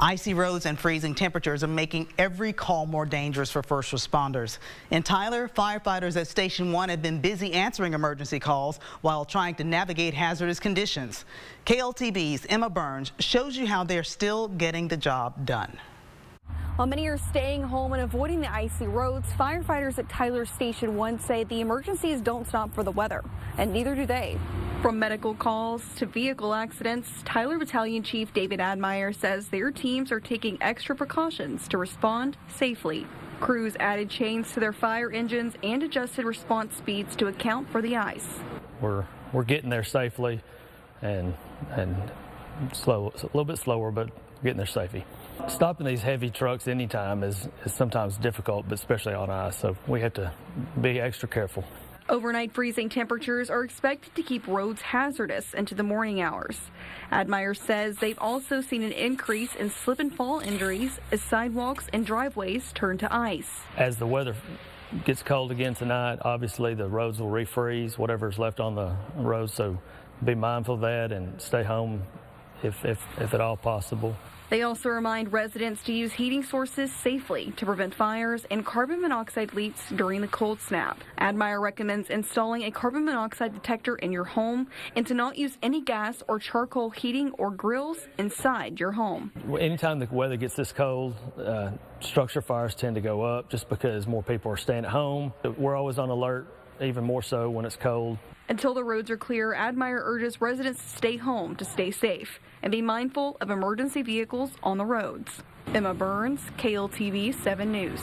Icy roads and freezing temperatures are making every call more dangerous for first responders. In Tyler, firefighters at Station 1 have been busy answering emergency calls while trying to navigate hazardous conditions. KLTV's Emma Burns shows you how they're still getting the job done. While many are staying home and avoiding the icy roads, firefighters at Tyler Station 1 say the emergencies don't stop for the weather, and neither do they. From medical calls to vehicle accidents, Tyler Battalion Chief David Admire says their teams are taking extra precautions to respond safely. Crews added chains to their fire engines and adjusted response speeds to account for the ice. We're getting there safely and slow, a little bit slower, but getting there safely. Stopping these heavy trucks anytime is sometimes difficult, but especially on ice, so we have to be extra careful. Overnight freezing temperatures are expected to keep roads hazardous into the morning hours. Admire says they've also seen an increase in slip and fall injuries as sidewalks and driveways turn to ice. As the weather gets cold again tonight, obviously the roads will refreeze, whatever's left on the road, so be mindful of that and stay home if at all possible. They also remind residents to use heating sources safely to prevent fires and carbon monoxide leaks during the cold snap. Admire recommends installing a carbon monoxide detector in your home and to not use any gas or charcoal heating or grills inside your home. Anytime the weather gets this cold, structure fires tend to go up just because more people are staying at home. We're always on alert, even more so when it's cold. Until the roads are clear, Admire urges residents to stay home to stay safe and be mindful of emergency vehicles on the roads. Emma Burns, KLTV 7 News.